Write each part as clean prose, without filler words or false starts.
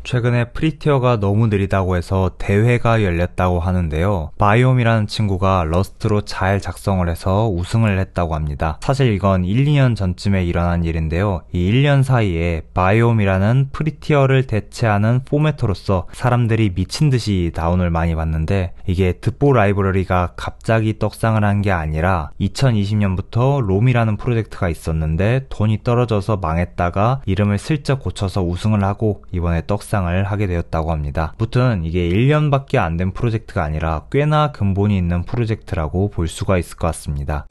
최근에 프리티어가 너무 느리다고 해서 대회가 열렸다고 하는데요. 바이옴이라는 친구가 러스트로 잘 작성을 해서 우승을 했다고 합니다. 사실 이건 1, 2년 전쯤에 일어난 일인데요. 이 1년 사이에 바이옴이라는 프리티어를 대체하는 포매터로서 사람들이 미친듯이 다운을 많이 받는데, 이게 드보 라이브러리가 갑자기 떡상을 한 게 아니라 2020년부터 롬이라는 프로젝트가 있었는데 돈이 떨어져서 망했다가 이름을 슬쩍 고쳐서 우승을 하고 이번에 떡상을 하게 되었다고 합니다. 무튼 이게 1년밖에 안 된 프로젝트가 아니라 꽤나 근본이 있는 프로젝트라고 볼 수가 있을 것 같습니다.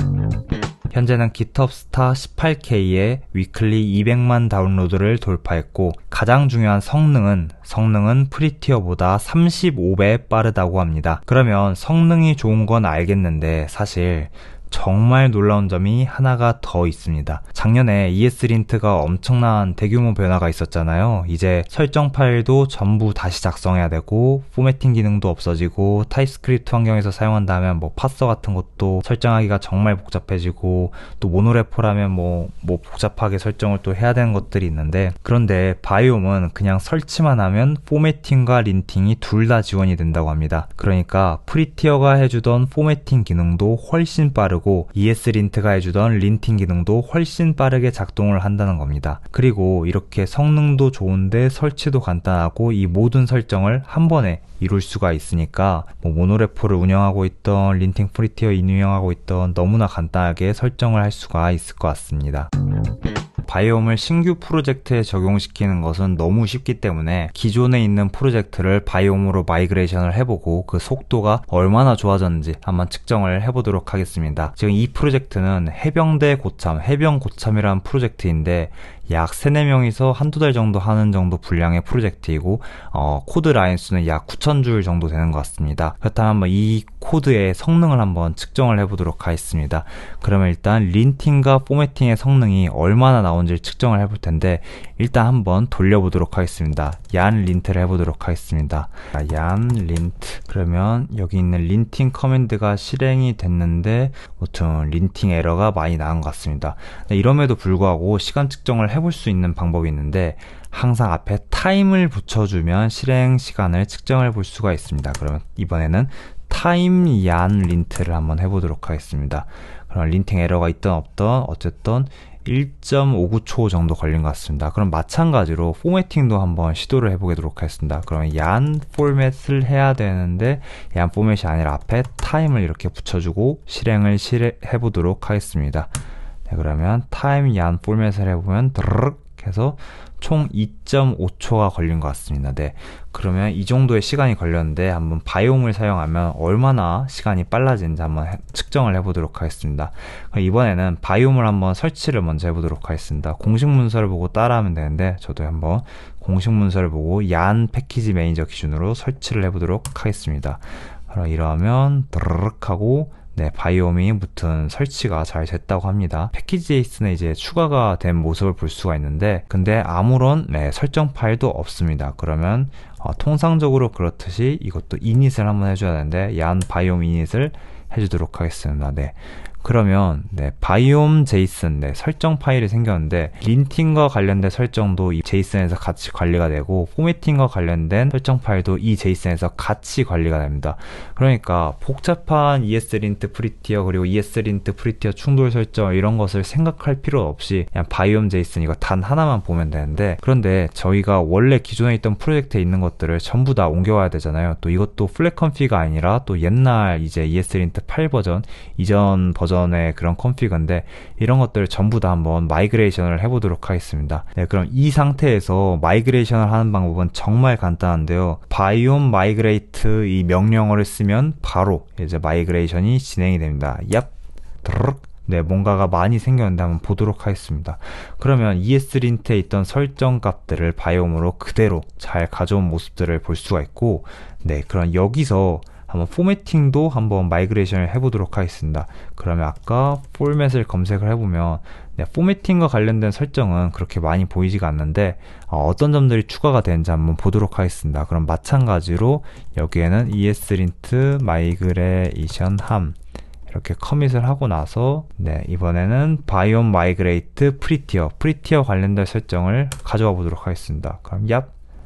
현재는 GitHub 스타 18K에 위클리 200만 다운로드를 돌파했고, 가장 중요한 성능은 프리티어보다 35배 빠르다고 합니다. 그러면 성능이 좋은 건 알겠는데 사실 정말 놀라운 점이 하나가 더 있습니다. 작년에 ESLint가 엄청난 대규모 변화가 있었잖아요. 이제 설정 파일도 전부 다시 작성해야 되고, 포매팅 기능도 없어지고, 타입스크립트 환경에서 사용한다면 파서 같은 것도 설정하기가 정말 복잡해지고, 또 모노레포라면 뭐 복잡하게 설정을 또 해야 되는 것들이 있는데, 그런데 바이옴은 그냥 설치만 하면 포매팅과 린팅이 둘 다 지원이 된다고 합니다. 그러니까 프리티어가 해주던 포매팅 기능도 훨씬 빠르고 ESLint가 해주던 린팅 기능도 훨씬 빠르게 작동을 한다는 겁니다. 그리고 이렇게 성능도 좋은데 설치도 간단하고 이 모든 설정을 한 번에 이룰 수가 있으니까 모노레포를 운영하고 있던, 린팅 프리티어 운영하고 있던 너무나 간단하게 설정을 할 수가 있을 것 같습니다. 바이옴을 신규 프로젝트에 적용시키는 것은 너무 쉽기 때문에 기존에 있는 프로젝트를 바이옴으로 마이그레이션을 해보고 그 속도가 얼마나 좋아졌는지 한번 측정을 해보도록 하겠습니다. 지금 이 프로젝트는 해병대 고참, 해병 고참이라는 프로젝트인데 약 3-4명이서 한두 달 정도 하는 정도 분량의 프로젝트이고, 코드 라인 수는 약 9,000줄 정도 되는 것 같습니다. 그렇다면 한번 이 코드의 성능을 한번 측정을 해보도록 하겠습니다. 그러면 일단 린팅과 포매팅의 성능이 얼마나 나온지 측정을 해볼 텐데, 일단 한번 돌려보도록 하겠습니다. 얀린트를 해보도록 하겠습니다. 얀린트. 그러면 여기 있는 린팅 커맨드가 실행이 됐는데 아무튼 린팅 에러가 많이 나온 것 같습니다. 이럼에도 불구하고 시간 측정을 해볼 수 있는 방법이 있는데, 항상 앞에 타임을 붙여주면 실행 시간을 측정을 볼 수가 있습니다. 그러면 이번에는 타임 얀 린트를 한번 해보도록 하겠습니다. 그럼 린팅 에러가 있든 없든 어쨌든 1.59초 정도 걸린 것 같습니다. 그럼 마찬가지로 포매팅도 한번 시도를 해보도록 하겠습니다. 그러면 얀 포맷을 해야 되는데 얀 포맷이 아니라 앞에 타임을 이렇게 붙여주고 실행을 해보도록 하겠습니다. 네, 그러면 타임 얀 포맷을 해보면 드르륵 해서 총 2.5초가 걸린 것 같습니다. 네, 그러면 이 정도의 시간이 걸렸는데 한번 바이옴을 사용하면 얼마나 시간이 빨라지는지 한번 측정을 해보도록 하겠습니다. 이번에는 바이옴을 한번 설치를 먼저 해보도록 하겠습니다. 공식 문서를 보고 따라하면 되는데 저도 한번 공식 문서를 보고 얀 패키지 매니저 기준으로 설치를 해보도록 하겠습니다. 그럼 이러면 드르륵 하고 바이옴이 무튼 설치가 잘 됐다고 합니다. 패키지 제이슨에 이제 추가가 된 모습을 볼 수가 있는데, 근데 아무런 설정 파일도 없습니다. 그러면 통상적으로 그렇듯이 이것도 이닛을 한번 해줘야 되는데 얀 바이옴 이닛을 해주도록 하겠습니다. 그러면 바이옴 제이슨 설정 파일이 생겼는데, 린팅과 관련된 설정도 이 제이슨에서 같이 관리가 되고 포매팅과 관련된 설정 파일도 이 제이슨에서 같이 관리가 됩니다. 그러니까 복잡한 ESLint 프리티어 그리고 ESLint 프리티어 충돌 설정 이런 것을 생각할 필요 없이 그냥 바이옴 제이슨 이거 단 하나만 보면 되는데, 그런데 저희가 원래 기존에 있던 프로젝트에 있는 것들을 전부 다 옮겨와야 되잖아요. 또 이것도 플랫 컴피가 아니라 또 옛날 이제 ESLint 8 버전 이전 버전의 그런 컴피그인데, 이런 것들을 전부 다 한번 마이그레이션을 해보도록 하겠습니다. 그럼 이 상태에서 마이그레이션을 하는 방법은 정말 간단한데요. 바이옴 마이그레이트 이 명령어를 쓰면 바로 이제 마이그레이션이 진행이 됩니다. 얍, 드르륵. 뭔가가 많이 생겼는데 한번 보도록 하겠습니다. 그러면 ESLint에 있던 설정 값들을 바이옴으로 그대로 잘 가져온 모습들을 볼 수가 있고, 그럼 여기서 한번 포매팅도 한번 마이그레이션을 해보도록 하겠습니다. 그러면 아까 포맷을 검색을 해보면 포매팅과 관련된 설정은 그렇게 많이 보이지가 않는데 어떤 점들이 추가가 되는지 한번 보도록 하겠습니다. 그럼 마찬가지로 여기에는 ESLint 마이그레이션 함 이렇게 커밋을 하고 나서 이번에는 바이옴 마이그레이트 프리티어 관련된 설정을 가져와 보도록 하겠습니다. 그럼 얍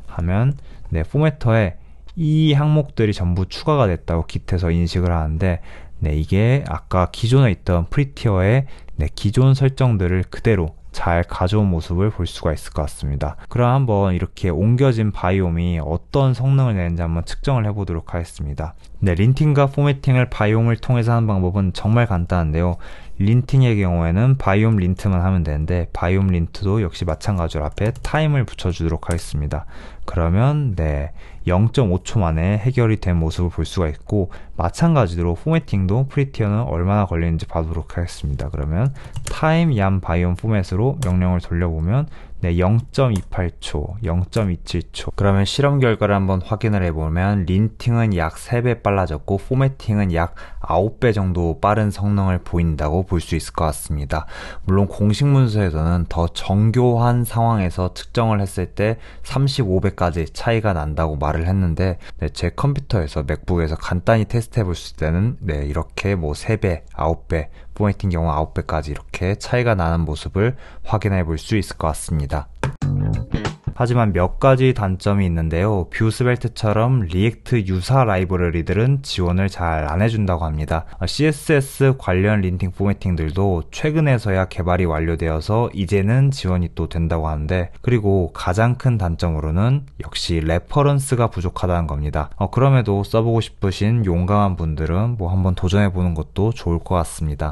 하면 네, 포매터에 이 항목들이 전부 추가가 됐다고 Git에서 인식을 하는데 네, 이게 아까 기존에 있던 프리티어의 네, 기존 설정들을 그대로 잘 가져온 모습을 볼 수가 있을 것 같습니다. 그럼 한번 이렇게 옮겨진 바이옴이 어떤 성능을 내는지 한번 측정을 해보도록 하겠습니다. 네, 린팅과 포매팅을 바이옴을 통해서 하는 방법은 정말 간단한데요. 린팅의 경우에는 바이옴 린트만 하면 되는데 바이옴 린트도 역시 마찬가지로 앞에 타임을 붙여주도록 하겠습니다. 그러면 네, 0.5초 만에 해결이 된 모습을 볼 수가 있고 마찬가지로 포매팅도 프리티어는 얼마나 걸리는지 봐보도록 하겠습니다. 그러면 time yam 바이옴 포맷으로 명령을 돌려보면 네, 0.28초, 0.27초. 그러면 실험 결과를 한번 확인을 해보면 린팅은 약 3배 빨라졌고 포매팅은 약 9배 정도 빠른 성능을 보인다고 볼 수 있을 것 같습니다. 물론 공식 문서에서는 더 정교한 상황에서 측정을 했을 때 35배까지 차이가 난다고 말을 했는데 네, 제 컴퓨터에서 맥북에서 간단히 테스트 해볼 때는 네, 이렇게 뭐 3배, 9배, 포매팅 경우 9배까지 이렇게 차이가 나는 모습을 확인해 볼 수 있을 것 같습니다. 하지만 몇 가지 단점이 있는데요. 뷰스벨트처럼 리액트 유사 라이브러리들은 지원을 잘 안 해준다고 합니다. CSS 관련 린팅 포매팅들도 최근에서야 개발이 완료되어서 이제는 지원이 또 된다고 하는데 그리고 가장 큰 단점으로는 역시 레퍼런스가 부족하다는 겁니다. 그럼에도 써보고 싶으신 용감한 분들은 뭐 한번 도전해보는 것도 좋을 것 같습니다.